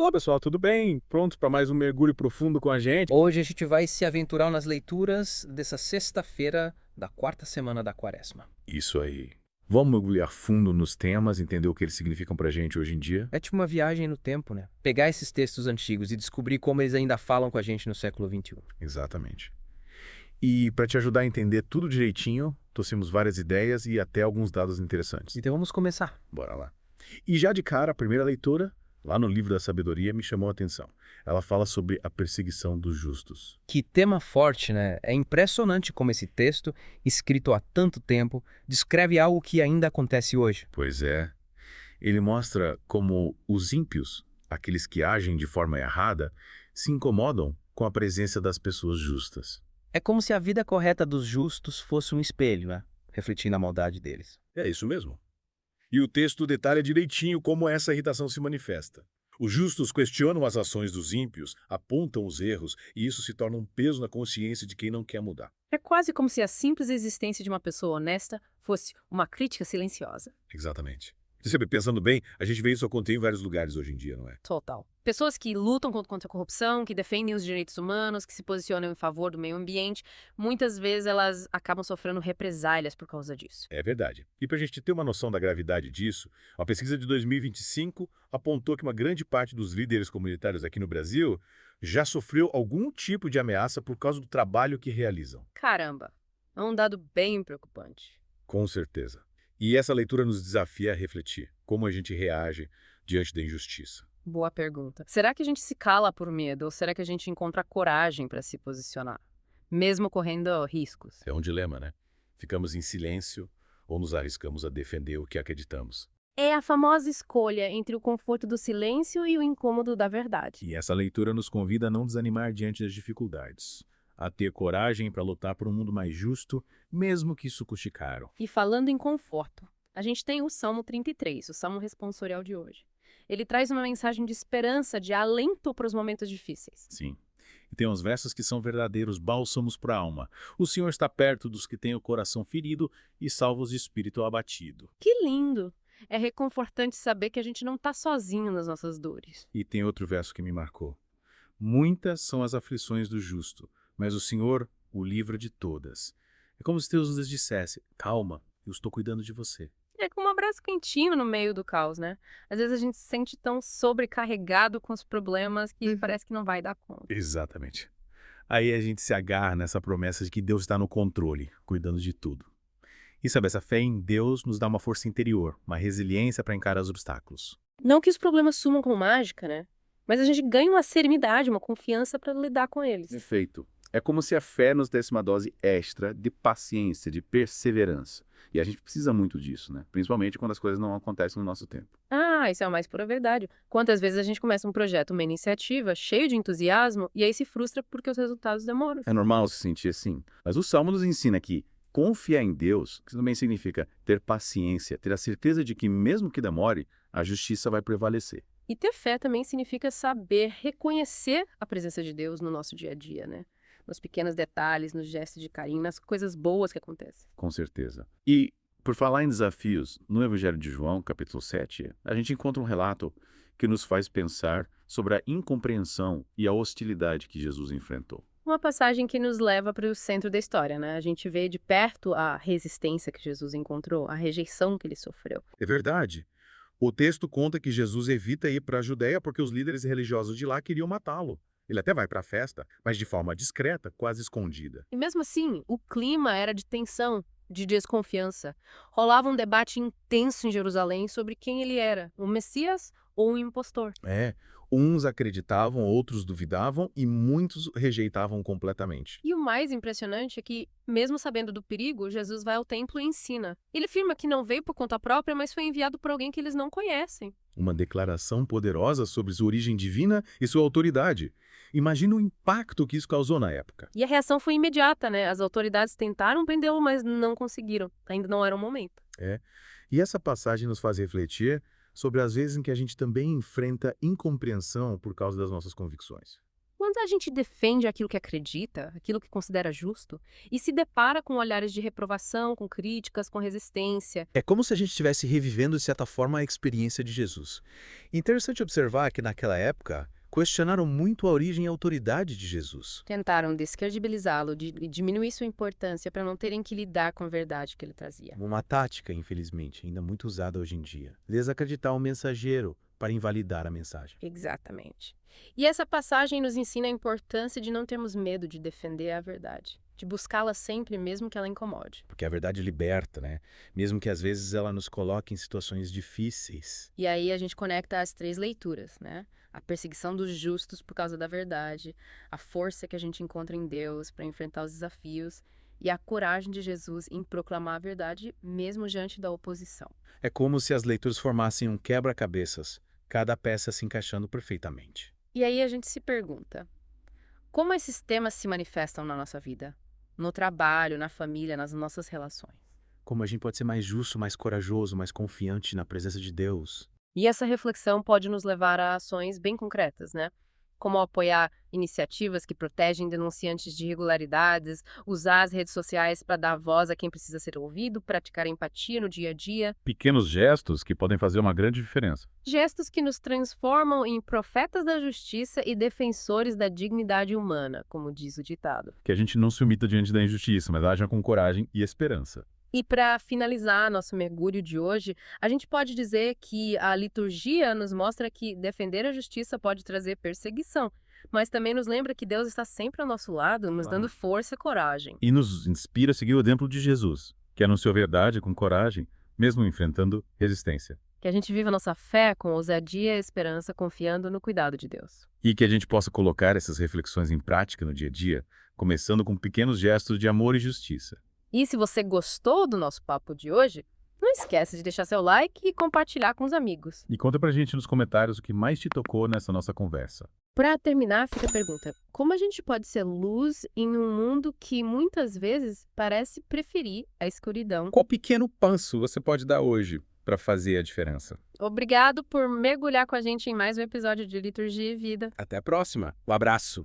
Olá, pessoal, tudo bem? Prontos para mais um mergulho profundo com a gente? Hoje a gente vai se aventurar nas leituras dessa sexta-feira da quarta semana da Quaresma. Isso aí. Vamos mergulhar fundo nos temas, entender o que eles significam para a gente hoje em dia? É tipo uma viagem no tempo, né? Pegar esses textos antigos e descobrir como eles ainda falam com a gente no século XXI. Exatamente. E para te ajudar a entender tudo direitinho, trouxemos várias ideias e até alguns dados interessantes. Então vamos começar. Bora lá. E já de cara, a primeira leitura, lá no livro da sabedoria, me chamou a atenção. Ela fala sobre a perseguição dos justos. Que tema forte, né? É impressionante como esse texto, escrito há tanto tempo, descreve algo que ainda acontece hoje. Pois é. Ele mostra como os ímpios, aqueles que agem de forma errada, se incomodam com a presença das pessoas justas. É como se a vida correta dos justos fosse um espelho, né? Refletindo a maldade deles. É isso mesmo. E o texto detalha direitinho como essa irritação se manifesta. Os justos questionam as ações dos ímpios, apontam os erros, e isso se torna um peso na consciência de quem não quer mudar. É quase como se a simples existência de uma pessoa honesta fosse uma crítica silenciosa. Exatamente. Você sabe, pensando bem, a gente vê isso acontecer em vários lugares hoje em dia, não é? Total. Pessoas que lutam contra a corrupção, que defendem os direitos humanos, que se posicionam em favor do meio ambiente, muitas vezes elas acabam sofrendo represálias por causa disso. É verdade. E para a gente ter uma noção da gravidade disso, a pesquisa de 2025 apontou que uma grande parte dos líderes comunitários aqui no Brasil já sofreu algum tipo de ameaça por causa do trabalho que realizam. Caramba, é um dado bem preocupante. Com certeza. E essa leitura nos desafia a refletir como a gente reage diante da injustiça. Boa pergunta. Será que a gente se cala por medo ou será que a gente encontra coragem para se posicionar, mesmo correndo riscos? É um dilema, né? Ficamos em silêncio ou nos arriscamos a defender o que acreditamos. É a famosa escolha entre o conforto do silêncio e o incômodo da verdade. E essa leitura nos convida a não desanimar diante das dificuldades, a ter coragem para lutar por um mundo mais justo, mesmo que isso custe caro. E falando em conforto, a gente tem o Salmo 33, o Salmo responsorial de hoje. Ele traz uma mensagem de esperança, de alento para os momentos difíceis. Sim. E tem uns versos que são verdadeiros bálsamos para a alma. O Senhor está perto dos que têm o coração ferido e salva os de espírito abatido. Que lindo! É reconfortante saber que a gente não está sozinho nas nossas dores. E tem outro verso que me marcou. Muitas são as aflições do justo, mas o Senhor o livra de todas. É como se Deus nos dissesse, calma, eu estou cuidando de você. É como um abraço quentinho no meio do caos, né? Às vezes a gente se sente tão sobrecarregado com os problemas que parece que não vai dar conta. Exatamente. Aí a gente se agarra nessa promessa de que Deus está no controle, cuidando de tudo. E sabe, essa fé em Deus nos dá uma força interior, uma resiliência para encarar os obstáculos. Não que os problemas sumam com mágica, né? Mas a gente ganha uma serenidade, uma confiança para lidar com eles. Perfeito. É como se a fé nos desse uma dose extra de paciência, de perseverança. E a gente precisa muito disso, né? Principalmente quando as coisas não acontecem no nosso tempo. Ah, isso é a mais pura verdade. Quantas vezes a gente começa um projeto, uma iniciativa, cheio de entusiasmo, e aí se frustra porque os resultados demoram. É normal se sentir assim. Mas o Salmo nos ensina que confiar em Deus, que também significa ter paciência, ter a certeza de que mesmo que demore, a justiça vai prevalecer. E ter fé também significa saber reconhecer a presença de Deus no nosso dia a dia, né? Nos pequenos detalhes, nos gestos de carinho, nas coisas boas que acontecem. Com certeza. E, por falar em desafios, no Evangelho de João, capítulo 7, a gente encontra um relato que nos faz pensar sobre a incompreensão e a hostilidade que Jesus enfrentou. Uma passagem que nos leva para o centro da história, né? A gente vê de perto a resistência que Jesus encontrou, a rejeição que ele sofreu. É verdade. O texto conta que Jesus evita ir para a Judéia porque os líderes religiosos de lá queriam matá-lo. Ele até vai para a festa, mas de forma discreta, quase escondida. E mesmo assim, o clima era de tensão, de desconfiança. Rolava um debate intenso em Jerusalém sobre quem ele era, o Messias ou o impostor. É, uns acreditavam, outros duvidavam e muitos rejeitavam completamente. E o mais impressionante é que, mesmo sabendo do perigo, Jesus vai ao templo e ensina. Ele afirma que não veio por conta própria, mas foi enviado por alguém que eles não conhecem. Uma declaração poderosa sobre sua origem divina e sua autoridade. Imagina o impacto que isso causou na época. E a reação foi imediata, né? As autoridades tentaram prendê-lo, mas não conseguiram. Ainda não era o momento. E essa passagem nos faz refletir sobre as vezes em que a gente também enfrenta incompreensão por causa das nossas convicções. Quando quando a gente defende aquilo que acredita, aquilo que considera justo, e se depara com olhares de reprovação, com críticas, com resistência. É como se a gente estivesse revivendo, de certa forma, a experiência de Jesus. Interessante observar que, naquela época, questionaram muito a origem e a autoridade de Jesus. Tentaram descredibilizá-lo, diminuir sua importância para não terem que lidar com a verdade que ele trazia. Uma tática, infelizmente, ainda muito usada hoje em dia. Desacreditar o mensageiro para invalidar a mensagem. Exatamente. E essa passagem nos ensina a importância de não termos medo de defender a verdade, de buscá-la sempre, mesmo que ela incomode. Porque a verdade liberta, né? Mesmo que às vezes ela nos coloque em situações difíceis. E aí a gente conecta as 3 leituras, né? A perseguição dos justos por causa da verdade, a força que a gente encontra em Deus para enfrentar os desafios e a coragem de Jesus em proclamar a verdade mesmo diante da oposição. É como se as leituras formassem um quebra-cabeças, cada peça se encaixando perfeitamente. E aí a gente se pergunta, como esses temas se manifestam na nossa vida? No trabalho, na família, nas nossas relações? Como a gente pode ser mais justo, mais corajoso, mais confiante na presença de Deus. E essa reflexão pode nos levar a ações bem concretas, né? Como apoiar iniciativas que protegem denunciantes de irregularidades, usar as redes sociais para dar voz a quem precisa ser ouvido, praticar empatia no dia a dia. Pequenos gestos que podem fazer uma grande diferença. Gestos que nos transformam em profetas da justiça e defensores da dignidade humana, como diz o ditado. Que a gente não se omita diante da injustiça, mas haja com coragem e esperança. E para finalizar nosso mergulho de hoje, a gente pode dizer que a liturgia nos mostra que defender a justiça pode trazer perseguição, mas também nos lembra que Deus está sempre ao nosso lado, nos dando força e coragem. E nos inspira a seguir o exemplo de Jesus, que anunciou a verdade com coragem, mesmo enfrentando resistência. Que a gente viva nossa fé com ousadia e esperança, confiando no cuidado de Deus. E que a gente possa colocar essas reflexões em prática no dia a dia, começando com pequenos gestos de amor e justiça. E se você gostou do nosso papo de hoje, não esquece de deixar seu like e compartilhar com os amigos. E conta pra gente nos comentários o que mais te tocou nessa nossa conversa. Para terminar, fica a pergunta: como a gente pode ser luz em um mundo que muitas vezes parece preferir a escuridão? Qual pequeno passo você pode dar hoje para fazer a diferença? Obrigado por mergulhar com a gente em mais um episódio de Liturgia e Vida. Até a próxima. Um abraço.